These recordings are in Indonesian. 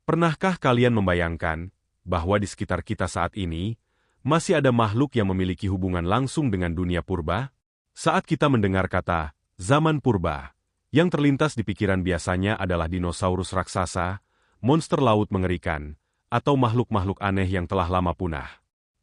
Pernahkah kalian membayangkan bahwa di sekitar kita saat ini masih ada makhluk yang memiliki hubungan langsung dengan dunia purba? Saat kita mendengar kata zaman purba, yang terlintas di pikiran biasanya adalah dinosaurus raksasa, monster laut mengerikan, atau makhluk-makhluk aneh yang telah lama punah.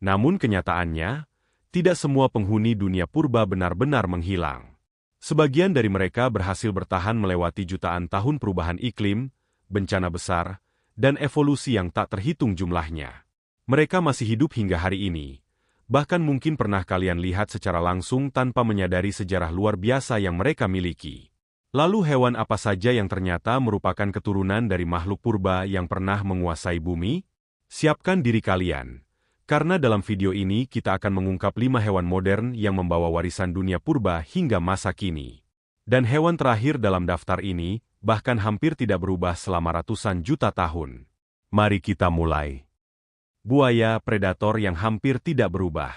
Namun kenyataannya, tidak semua penghuni dunia purba benar-benar menghilang. Sebagian dari mereka berhasil bertahan melewati jutaan tahun perubahan iklim, bencana besar, dan evolusi yang tak terhitung jumlahnya. Mereka masih hidup hingga hari ini. Bahkan mungkin pernah kalian lihat secara langsung tanpa menyadari sejarah luar biasa yang mereka miliki. Lalu hewan apa saja yang ternyata merupakan keturunan dari makhluk purba yang pernah menguasai bumi? Siapkan diri kalian. Karena dalam video ini kita akan mengungkap 5 hewan modern yang membawa warisan dunia purba hingga masa kini. Dan hewan terakhir dalam daftar ini bahkan hampir tidak berubah selama ratusan juta tahun. Mari kita mulai. Buaya predator yang hampir tidak berubah.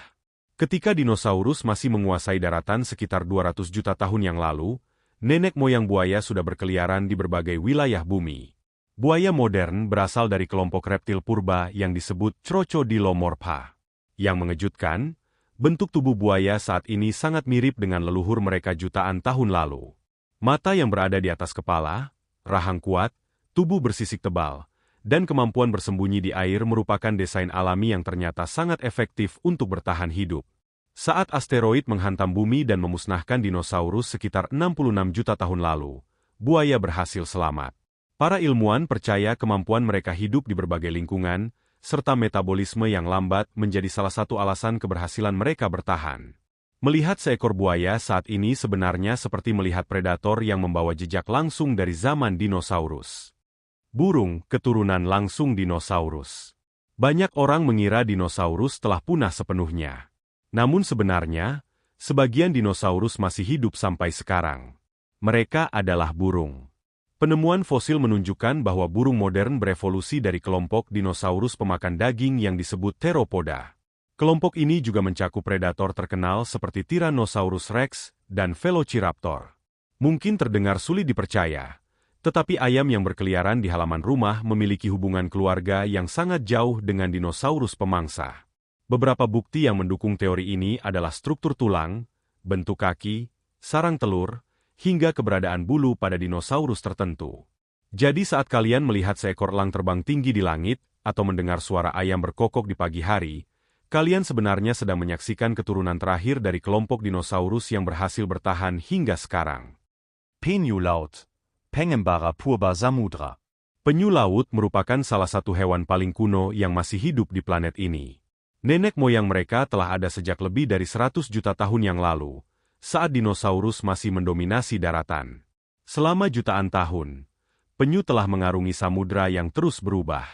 Ketika dinosaurus masih menguasai daratan sekitar 200 juta tahun yang lalu, nenek moyang buaya sudah berkeliaran di berbagai wilayah bumi. Buaya modern berasal dari kelompok reptil purba yang disebut Crocodilomorpha. Yang mengejutkan, bentuk tubuh buaya saat ini sangat mirip dengan leluhur mereka jutaan tahun lalu. Mata yang berada di atas kepala, rahang kuat, tubuh bersisik tebal, dan kemampuan bersembunyi di air merupakan desain alami yang ternyata sangat efektif untuk bertahan hidup. Saat asteroid menghantam bumi dan memusnahkan dinosaurus sekitar 66 juta tahun lalu, buaya berhasil selamat. Para ilmuwan percaya kemampuan mereka hidup di berbagai lingkungan, serta metabolisme yang lambat menjadi salah satu alasan keberhasilan mereka bertahan. Melihat seekor buaya saat ini sebenarnya seperti melihat predator yang membawa jejak langsung dari zaman dinosaurus. Burung, keturunan langsung dinosaurus. Banyak orang mengira dinosaurus telah punah sepenuhnya. Namun sebenarnya, sebagian dinosaurus masih hidup sampai sekarang. Mereka adalah burung. Penemuan fosil menunjukkan bahwa burung modern berevolusi dari kelompok dinosaurus pemakan daging yang disebut Theropoda. Kelompok ini juga mencakup predator terkenal seperti Tyrannosaurus Rex dan Velociraptor. Mungkin terdengar sulit dipercaya, tetapi ayam yang berkeliaran di halaman rumah memiliki hubungan keluarga yang sangat jauh dengan dinosaurus pemangsa. Beberapa bukti yang mendukung teori ini adalah struktur tulang, bentuk kaki, sarang telur, hingga keberadaan bulu pada dinosaurus tertentu. Jadi saat kalian melihat seekor elang terbang tinggi di langit, atau mendengar suara ayam berkokok di pagi hari, kalian sebenarnya sedang menyaksikan keturunan terakhir dari kelompok dinosaurus yang berhasil bertahan hingga sekarang. Penyu laut, Pengembara purba Samudra. Penyu laut merupakan salah satu hewan paling kuno yang masih hidup di planet ini. Nenek moyang mereka telah ada sejak lebih dari 100 juta tahun yang lalu, saat dinosaurus masih mendominasi daratan. Selama jutaan tahun, penyu telah mengarungi samudra yang terus berubah.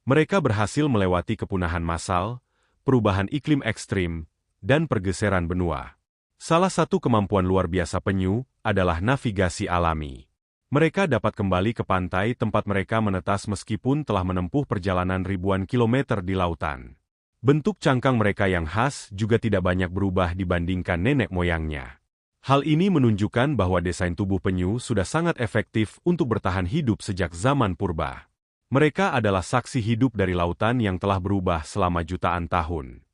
Mereka berhasil melewati kepunahan massal, perubahan iklim ekstrim, dan pergeseran benua. Salah satu kemampuan luar biasa penyu adalah navigasi alami. Mereka dapat kembali ke pantai tempat mereka menetas meskipun telah menempuh perjalanan ribuan kilometer di lautan. Bentuk cangkang mereka yang khas juga tidak banyak berubah dibandingkan nenek moyangnya. Hal ini menunjukkan bahwa desain tubuh penyu sudah sangat efektif untuk bertahan hidup sejak zaman purba. Mereka adalah saksi hidup dari lautan yang telah berubah selama jutaan tahun.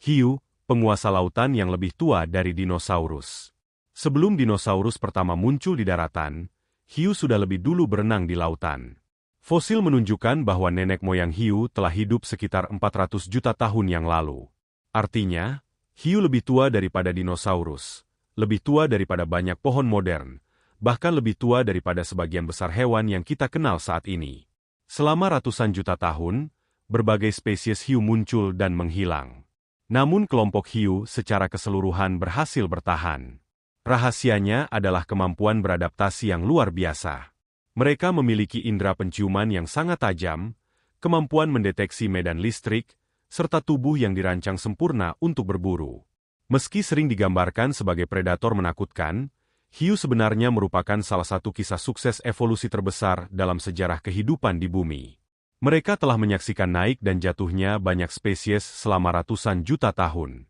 Hiu, penguasa lautan yang lebih tua dari dinosaurus. Sebelum dinosaurus pertama muncul di daratan, hiu sudah lebih dulu berenang di lautan. Fosil menunjukkan bahwa nenek moyang hiu telah hidup sekitar 400 juta tahun yang lalu. Artinya, hiu lebih tua daripada dinosaurus, lebih tua daripada banyak pohon modern, bahkan lebih tua daripada sebagian besar hewan yang kita kenal saat ini. Selama ratusan juta tahun, berbagai spesies hiu muncul dan menghilang. Namun kelompok hiu secara keseluruhan berhasil bertahan. Rahasianya adalah kemampuan beradaptasi yang luar biasa. Mereka memiliki indera penciuman yang sangat tajam, kemampuan mendeteksi medan listrik, serta tubuh yang dirancang sempurna untuk berburu. Meski sering digambarkan sebagai predator menakutkan, hiu sebenarnya merupakan salah satu kisah sukses evolusi terbesar dalam sejarah kehidupan di bumi. Mereka telah menyaksikan naik dan jatuhnya banyak spesies selama ratusan juta tahun.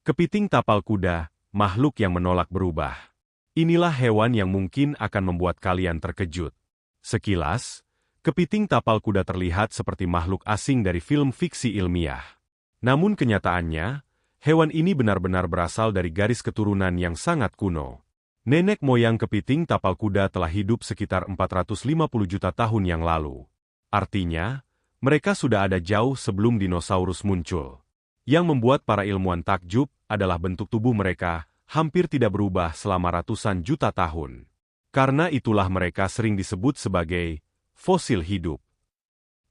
Kepiting tapal kuda, makhluk yang menolak berubah. Inilah hewan yang mungkin akan membuat kalian terkejut. Sekilas, Kepiting tapal kuda terlihat seperti makhluk asing dari film fiksi ilmiah. Namun kenyataannya, hewan ini benar-benar berasal dari garis keturunan yang sangat kuno. Nenek moyang kepiting tapal kuda telah hidup sekitar 450 juta tahun yang lalu. Artinya, mereka sudah ada jauh sebelum dinosaurus muncul. Yang membuat para ilmuwan takjub adalah bentuk tubuh mereka hampir tidak berubah selama ratusan juta tahun. Karena itulah mereka sering disebut sebagai fosil hidup.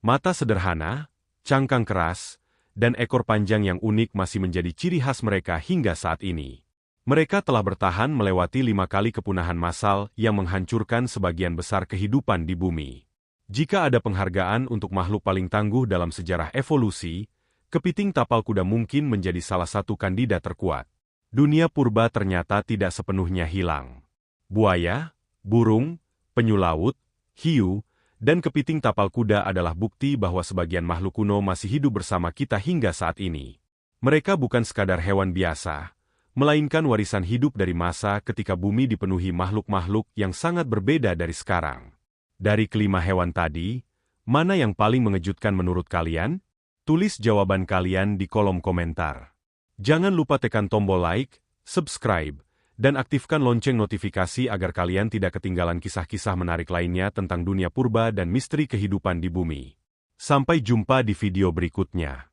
Mata sederhana, cangkang keras, dan ekor panjang yang unik masih menjadi ciri khas mereka hingga saat ini. Mereka telah bertahan melewati 5 kali kepunahan massal yang menghancurkan sebagian besar kehidupan di bumi. Jika ada penghargaan untuk makhluk paling tangguh dalam sejarah evolusi, kepiting tapal kuda mungkin menjadi salah satu kandidat terkuat. Dunia purba ternyata tidak sepenuhnya hilang. Buaya, burung, penyu laut, hiu, dan kepiting tapal kuda adalah bukti bahwa sebagian makhluk kuno masih hidup bersama kita hingga saat ini. Mereka bukan sekadar hewan biasa, melainkan warisan hidup dari masa ketika bumi dipenuhi makhluk-makhluk yang sangat berbeda dari sekarang. Dari kelima hewan tadi, mana yang paling mengejutkan menurut kalian? Tulis jawaban kalian di kolom komentar. Jangan lupa tekan tombol like, subscribe, dan aktifkan lonceng notifikasi agar kalian tidak ketinggalan kisah-kisah menarik lainnya tentang dunia purba dan misteri kehidupan di bumi. Sampai jumpa di video berikutnya.